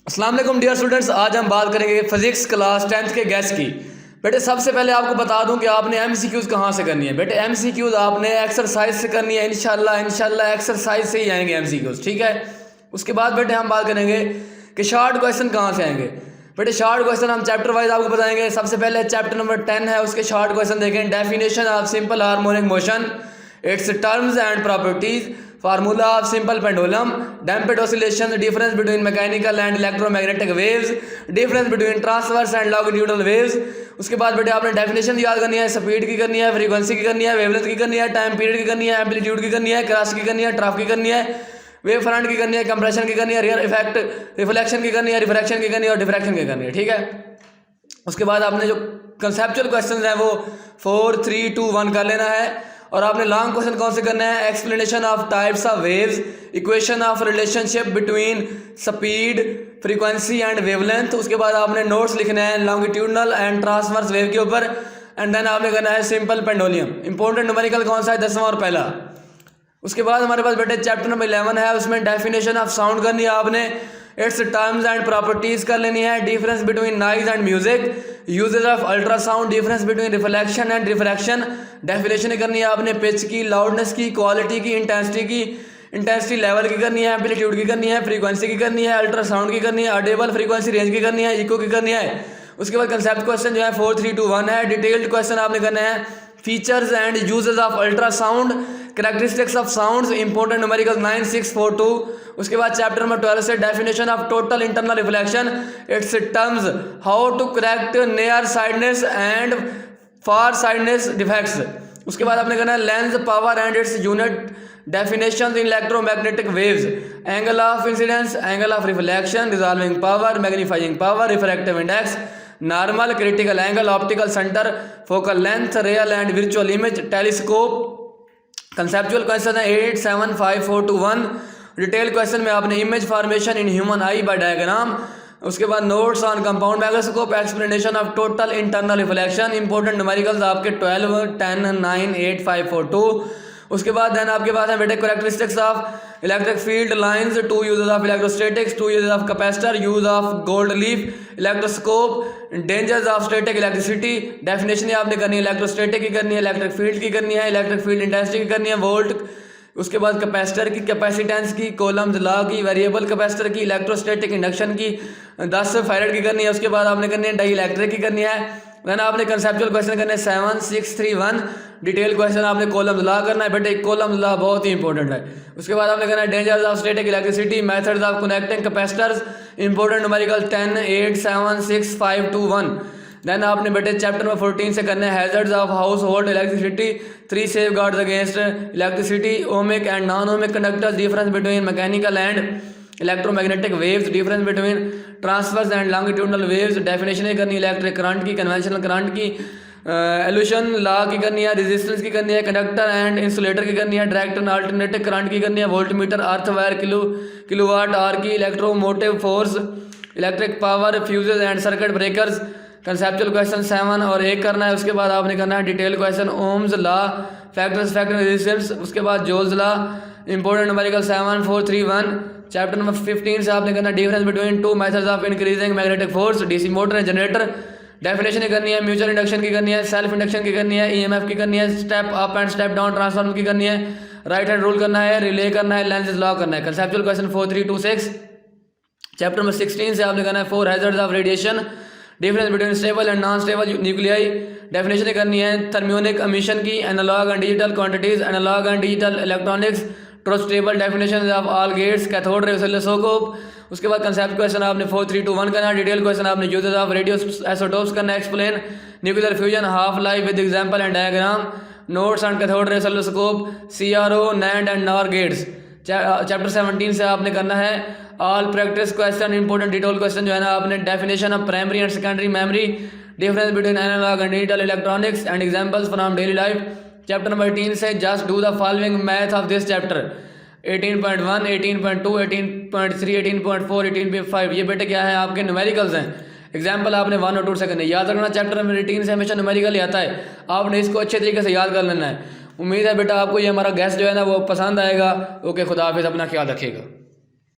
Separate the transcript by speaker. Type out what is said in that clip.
Speaker 1: अस्सलाम वालेकुम dear students, आज हम बात करेंगे फिजिक्स क्लास 10th के गैस की। बेटे सबसे पहले आपको बता दूं कि आपने एमसीक्यूज़ कहाँ से करनी है। बेटे एमसीक्यूज़ आपने एक्सरसाइज से करनी है। इंशाल्लाह एक्सरसाइज से ही आएंगे एमसीक्यूज़, ठीक है। उसके बाद बेटे हम बात करेंगे कि शॉर्ट क्वेश्चन कहाँ से आएंगे। बेटे शॉर्ट क्वेश्चन हम चैप्टर वाइज आपको बताएंगे। सबसे पहले चैप्टर नंबर 10 है, उसके शॉर्ट क्वेश्चन देखें। Definition of simple harmonic motion, its terms and properties, formula of simple pendulum, damped oscillation, difference between mechanical and electromagnetic waves, difference between transverse and longitudinal waves. उसके बाद बेटे आपने definition याद करनी है, स्पीड की करनी है, फ्रीक्वेंसी की करनी है, वेवलेंथ की करनी है, टाइम पीरियड की करनी है, एम्पलीट्यूड की करनी है, क्रस्ट की करनी है, ट्रफ की करनी है, वेव फ्रंट की करनी है, कंप्रेशन की करनी है, रियर इफेक्ट, रिफ्लेक्शन की करनी है, रिफ्रैक्शन की करनी है और डिफ्रैक्शन की करनी है, ठीक है। उसके बाद आपने जो कंसेप्चुअल क्वेश्चन है वो 4, 3, 2, 1 कर लेना है। और आपने लॉन्ग क्वेश्चन कौन से करना है? Explanation of types of waves, equation of relationship between speed, frequency and wavelength. उसके बाद आपने नोट्स लिखने हैं लॉन्गिट्यूडनल एंड ट्रांसवर्स वेव के ऊपर। एंड देन आपने करना है सिंपल पेंडुलम। इंपॉर्टेंट न्यूमेरिकल कौन सा है? 10वां और पहला। उसके बाद हमारे पास बेटे चैप्टर नंबर 11 है, उसमें डेफिनेशन ऑफ साउंड करनी है आपने, इट्स टर्म्स एंड प्रॉपर्टीज कर लेनी है, difference between noise and music, uses of ultrasound, difference between reflection and refraction, definition करनी है आपने पिच की, लाउडनेस की, क्वालिटी की, इंटेंसिटी लेवल की करनी है, एम्पलीट्यूड की करनी है, फ्रीक्वेंसी की करनी है, अल्ट्रासाउंड की करनी है, ऑडिबल फ्रीक्वेंसी रेंज की करनी है, इको की करनी है। उसके बाद कंसेप्ट क्वेश्चन जो है 4, 3, 2, 1 है। डिटेल्ड क्वेश्चन आपने करने हैं, features and uses of ultrasound, characteristics of sounds, important numerical 9, 6, 4, 2। उसके बाद चैप्टर नंबर 12 से definition of total internal reflection, its terms, how to correct near sightedness and far sightedness defects. उसके बाद आपने करना है lens power and its unit, definition in electromagnetic waves, angle of incidence, angle of reflection, resolving power, magnifying power, refractive index, normal, critical angle, optical centre, focal length, real and virtual image, telescope. Conceptual question है 8, 7, 5, 4, 2, 1। Detail question में आपने image formation in human eye by diagram. उसके बाद notes on compound microscope, explanation of total internal reflection, important numericals आपके 12, 10, 9, 8, 5, 4, 2। उसके बाद then आपके पास है बेटे characteristics of electric field lines, 2 uses of electrostatics, 2 uses of capacitor, use of gold leaf, electroscope, dangers of static electricity. Definition आपने करनी है, electrostatic की करनी है, इलेक्ट्रिक फील्ड की करनी है, इलेक्ट्रिक फील्ड इंटेंसिटी की करनी है, वोल्ट। उसके बाद कैपेसिटर की, कैपेसिटेंस की, कॉलम्स लॉ की, वेरिएबल कैपेसिटर की, इलेक्ट्रोस्टैटिक इंडक्शन की 10 फैरेड की करनी है। उसके बाद आपने करनी है डाई इलेक्ट्रिक की करनी है। देन आपने कंसेप्चुअल क्वेश्चन करने 7, 6, 3, 1। डिटेल क्वेश्चन आपने कॉलम्स लॉ करना है बेटे, कॉलम्स लॉ बहुत ही इंपॉर्टेंट है। उसके बाद आपने करना है dangers of static electricity, methods of connecting capacitors, important numerical 10, 8, 7, 6, 5, 2, 1। Then आपने बेटे चैप्टर नंबर 14 से करना है hazards of household electricity, 3 safeguards against electricity, ohmic and non ohmic conductors, difference between mechanical and electromagnetic waves, difference between transverse and longitudinal waves. Definition करनी है electric current की, conventional current की, एल्यूशन law की करनी है, resistance की करनी है, कंडक्टर एंड इंसुलेटर की करनी है, डायरेक्ट एंड अल्टरनेटिव करंट की करनी है, voltmeter, earth wire, kilowatt hour की, electromotive force, electric power, fuses and circuit breakers. Conceptual question 7 और 1 करना है। उसके बाद आपने करना है detail question Ohm's law, factors, factor resistance. उसके बाद जोल्स law, important numerical 7, 4, 3, 1। Chapter number 15 से आपने करना difference between 2 methods of increasing magnetic force, DC motor and generator. Definition करनी है, म्यूचुअल इंडक्शन की करनी है, सेल्फ इंडक्शन की करनी है, ईएमएफ की करनी है, step up and step down transformer की करनी है, राइट हैंड रूल करना है, रिले करना है, लेंस लॉ करना है। Conceptual question 4, 3, 2, 6। चैप्टर नंबर 16 से आपने करना है 4 hazards of radiation, difference between stable and non stable nuclei. Definition करनी है थर्मियोनिक एमिशन की, analogue and digital quantities, analogue and digital electronics, tristable, definition of all gates, cathode ray oscilloscope. उसके बाद concept question आपने 4, 3, 2, 1 करना है। Detail question आपने uses of radio isotopes करना है, explain nuclear fusion, half life with example and diagram, notes on cathode ray oscilloscope, CRO, NAND and NOR gates. Chapter 17 से आपने करना है all practice question, important detail question जो है ना आपने, definition of primary and secondary memory, difference between analogue and digital electronics and examples from daily life. Chapter number 18 से just do the following math of this chapter, 18.1, 18.2, 18.3, 18.4, 18.5। ये बेटे क्या है आपके न्यूमेरिकल्स हैं। एग्जाम्पल आपने 1 और 2 से करने, याद रखना चैप्टर नंबर 18 से हमेशा न्यूमेरिकल आता है, आपने इसको अच्छे तरीके से याद कर लेना है। उम्मीद है बेटा आपको ये हमारा गेस्ट जो है ना वो पसंद आएगा। ओके, खुदा हाफिज़, अपना ख्याल रखिएगा।